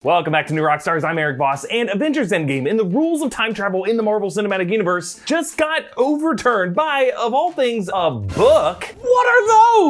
Welcome back to New Rockstars. I'm Erik Voss, and Avengers Endgame and the rules of time travel in the Marvel Cinematic Universe just got overturned by, of all things, a book. What are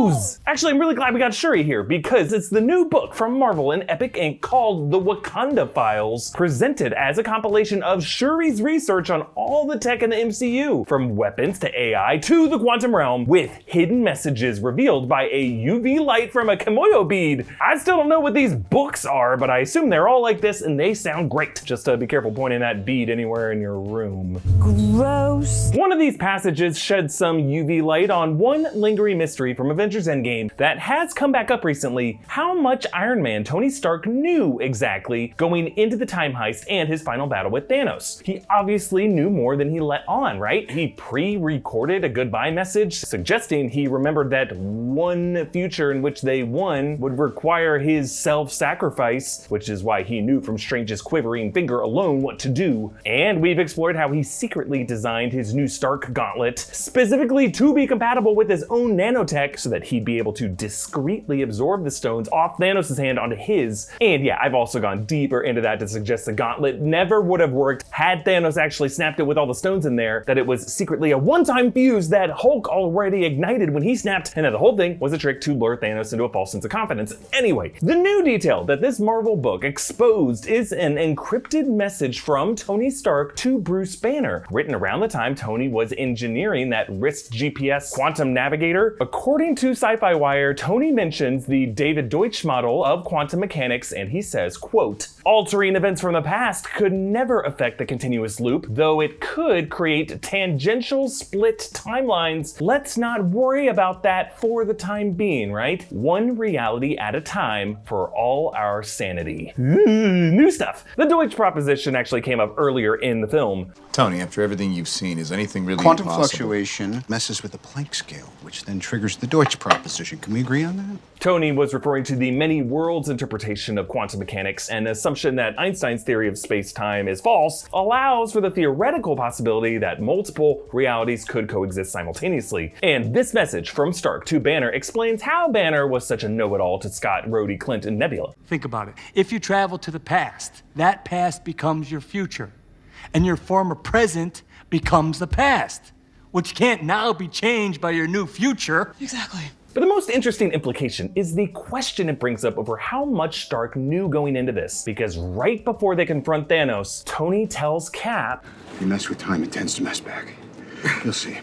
those? Actually, I'm really glad we got Shuri here because it's the new book from Marvel and Epic Inc. called The Wakanda Files, presented as a compilation of Shuri's research on all the tech in the MCU, from weapons to AI to the quantum realm, with hidden messages revealed by a UV light from a Kimoyo bead. I still don't know what these books are, but I assume they're all like this and they sound great. Just be careful pointing that bead anywhere in your room. Gross. One of these passages sheds some UV light on one lingering mystery from Avengers Endgame that has come back up recently: how much Iron Man Tony Stark knew exactly going into the time heist and his final battle with Thanos. He obviously knew more than he let on, right? He pre-recorded a goodbye message suggesting he remembered that one future in which they won would require his self-sacrifice, which is why he knew from Strange's quivering finger alone what to do. And we've explored how he secretly designed his new Stark gauntlet specifically to be compatible with his own nanotech so that he'd be able to discreetly absorb the stones off Thanos' hand onto his. And yeah, I've also gone deeper into that to suggest the gauntlet never would have worked had Thanos actually snapped it with all the stones in there, that it was secretly a one-time fuse that Hulk already ignited when he snapped, and that the whole thing was a trick to lure Thanos into a false sense of confidence. Anyway, the new detail that this Marvel book exposed is an encrypted message from Tony Stark to Bruce Banner, written around the time Tony was engineering that wrist GPS quantum navigator. According to Sci-Fi Wire, Tony mentions the David Deutsch model of quantum mechanics, and he says, quote, "Altering events from the past could never affect the continuous loop, though it could create tangential split timelines. Let's not worry about that for the time being, right? One reality at a time for all our sanity." New stuff. The Deutsch proposition actually came up earlier in the film. Tony, after everything you've seen, is anything really Quantum impossible? fluctuation messes with the Planck scale, which then triggers the Deutsch proposition. Can we agree on that? Tony was referring to the many worlds interpretation of quantum mechanics. An assumption that Einstein's theory of space-time is false allows for the theoretical possibility that multiple realities could coexist simultaneously. And this message from Stark to Banner explains how Banner was such a know-it-all to Scott, Rhodey, Clint, and Nebula. Think about it. If you travel to the past, that past becomes your future, and your former present becomes the past, which can't now be changed by your new future. Exactly. But the most interesting implication is the question it brings up over how much Stark knew going into this, because right before they confront Thanos, Tony tells Cap, You mess with time, it tends to mess back. You'll see.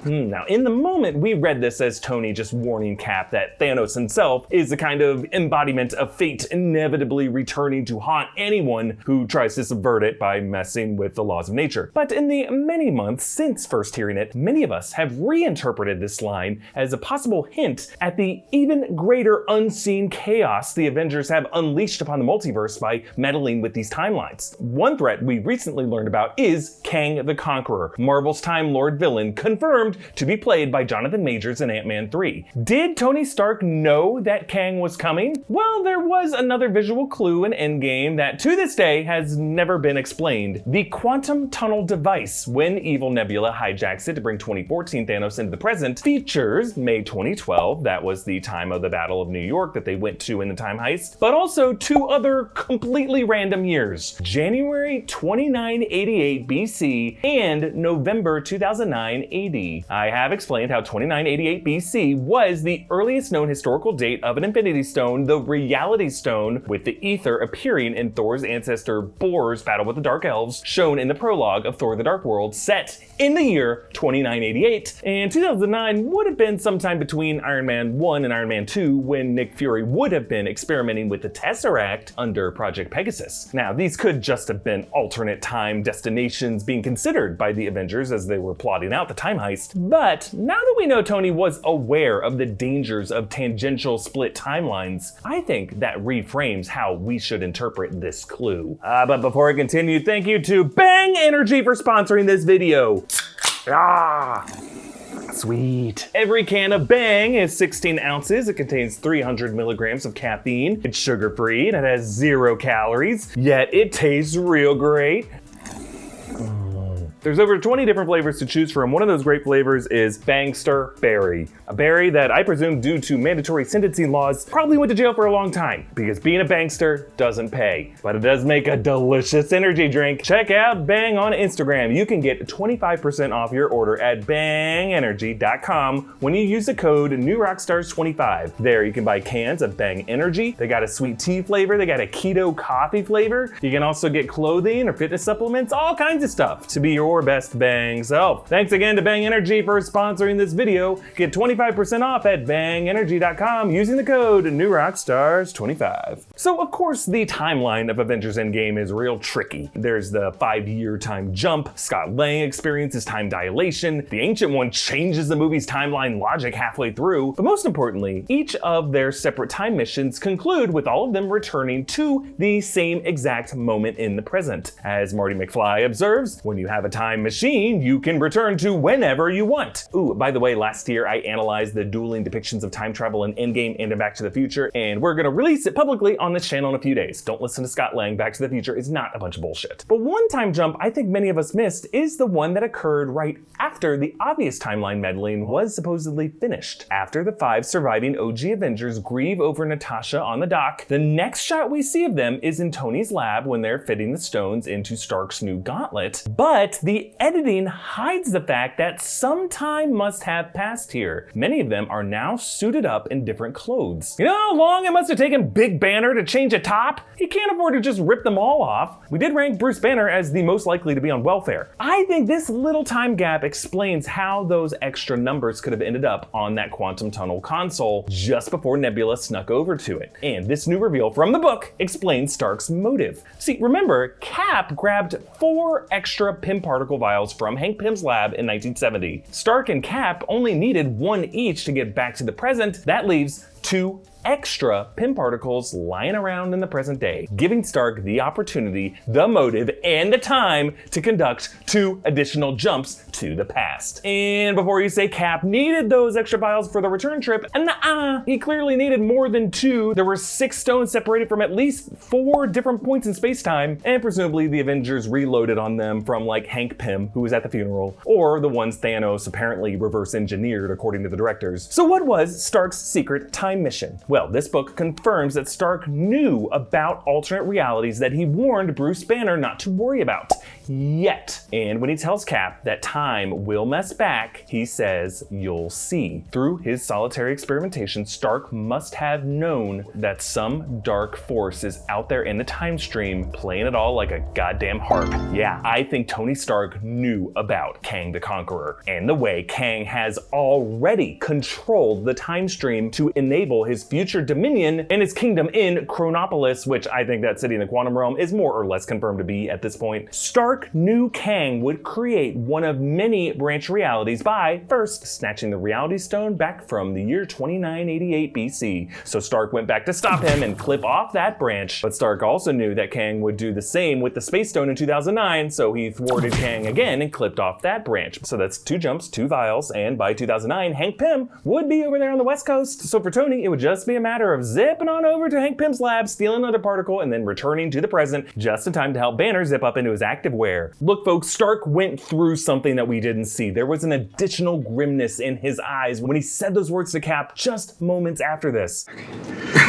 Now, in the moment, we read this as Tony just warning Cap that Thanos himself is the kind of embodiment of fate inevitably returning to haunt anyone who tries to subvert it by messing with the laws of nature. But in the many months since first hearing it, many of us have reinterpreted this line as a possible hint at the even greater unseen chaos the Avengers have unleashed upon the multiverse by meddling with these timelines. One threat we recently learned about is Kang the Conqueror, Marvel's Time Lord villain, confirmed to be played by Jonathan Majors in Ant-Man 3. Did Tony Stark know that Kang was coming? Well, there was another visual clue in Endgame that to this day has never been explained. The quantum tunnel device, when evil Nebula hijacks it to bring 2014 Thanos into the present, features May 2012, that was the time of the Battle of New York that they went to in the time heist, but also two other completely random years: January 2988 BC and November 2009 AD. I have explained how 2988 BC was the earliest known historical date of an Infinity Stone, the Reality Stone, with the Ether appearing in Thor's ancestor Bor's battle with the Dark Elves, shown in the prologue of Thor the Dark World, set in the year 2988. And 2009 would have been sometime between Iron Man 1 and Iron Man 2, when Nick Fury would have been experimenting with the Tesseract under Project Pegasus. Now, these could just have been alternate time destinations being considered by the Avengers as they were plotting out the time heist. But now that we know Tony was aware of the dangers of tangential split timelines, I think that reframes how we should interpret this clue. But before I continue, thank you to Bang Energy for sponsoring this video. Sweet. Every can of Bang is 16 ounces. It contains 300 milligrams of caffeine. It's sugar-free and it has 0 calories, yet it tastes real great. There's over 20 different flavors to choose from. One of those great flavors is Bangster Berry, a berry that I presume due to mandatory sentencing laws probably went to jail for a long time because being a bangster doesn't pay, but it does make a delicious energy drink. Check out Bang on Instagram. You can get 25% off your order at bangenergy.com when you use the code NewRockstars25. There you can buy cans of Bang Energy. They got a sweet tea flavor. They got a keto coffee flavor. You can also get clothing or fitness supplements, all kinds of stuff to be your best Bang self. Thanks again to Bang Energy for sponsoring this video. Get 25% off at bangenergy.com using the code NewRockstars25. So of course the timeline of Avengers Endgame is real tricky. There's the 5-year time jump. Scott Lang experiences time dilation. The Ancient One changes the movie's timeline logic halfway through. But most importantly, each of their separate time missions conclude with all of them returning to the same exact moment in the present. As Marty McFly observes, when you have a time machine, you can return to whenever you want. Ooh, by the way, last year I analyzed the dueling depictions of time travel in Endgame and in Back to the Future, and we're gonna release it publicly on this channel in a few days. Don't listen to Scott Lang. Back to the Future is not a bunch of bullshit. But one time jump I think many of us missed is the one that occurred right after the obvious timeline meddling was supposedly finished. After the 5 surviving OG Avengers grieve over Natasha on the dock, the next shot we see of them is in Tony's lab when they're fitting the stones into Stark's new gauntlet. But the editing hides the fact that some time must have passed here. Many of them are now suited up in different clothes. You know how long it must have taken Big Banner to change a top? He can't afford to just rip them all off. We did rank Bruce Banner as the most likely to be on welfare. I think this little time gap explains how those extra numbers could have ended up on that quantum tunnel console just before Nebula snuck over to it. And this new reveal from the book explains Stark's motive. See, remember, Cap grabbed 4 extra Pym particle vials from Hank Pym's lab in 1970. Stark and Cap only needed 1 each to get back to the present. That leaves 2 extra Pym particles lying around in the present day, giving Stark the opportunity, the motive, and the time to conduct 2 additional jumps to the past. And before you say Cap needed those extra vials for the return trip, he clearly needed more than 2. There were 6 stones separated from at least 4 different points in space-time, and presumably the Avengers reloaded on them from like Hank Pym, who was at the funeral, or the ones Thanos apparently reverse engineered according to the directors. So what was Stark's secret time mission? Well, this book confirms that Stark knew about alternate realities that he warned Bruce Banner not to worry about yet. And when he tells Cap that time will mess back, he says, "You'll see." Through his solitary experimentation, Stark must have known that some dark force is out there in the time stream playing it all like a goddamn harp. Yeah, I think Tony Stark knew about Kang the Conqueror and the way Kang has already controlled the time stream to enable his future dominion and his kingdom in Chronopolis, which I think that city in the quantum realm is more or less confirmed to be at this point. Stark knew Kang would create one of many branch realities by first snatching the reality stone back from the year 2988 BC. So Stark went back to stop him and clip off that branch. But Stark also knew that Kang would do the same with the space stone in 2009, so he thwarted Kang again and clipped off that branch. So that's 2 jumps, 2 vials, and by 2009, Hank Pym would be over there on the West Coast. So for Tony, it would just be a matter of zipping on over to Hank Pym's lab, stealing another particle, and then returning to the present just in time to help Banner zip up into his activewear. Look folks, Stark went through something that we didn't see. There was an additional grimness in his eyes when he said those words to Cap just moments after this.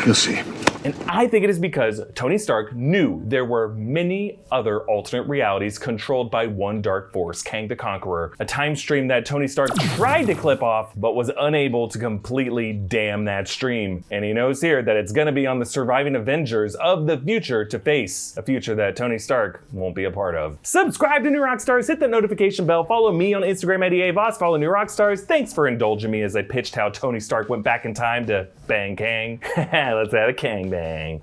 You'll see. And I think it is because Tony Stark knew there were many other alternate realities controlled by one dark force, Kang the Conqueror, a time stream that Tony Stark tried to clip off, but was unable to completely dam that stream. And he knows here that it's gonna be on the surviving Avengers of the future to face, a future that Tony Stark won't be a part of. Subscribe to New Rockstars, hit that notification bell, follow me on Instagram at Erik Voss, follow New Rockstars. Thanks for indulging me as I pitched how Tony Stark went back in time to bang Kang. Let's have a Kang bang.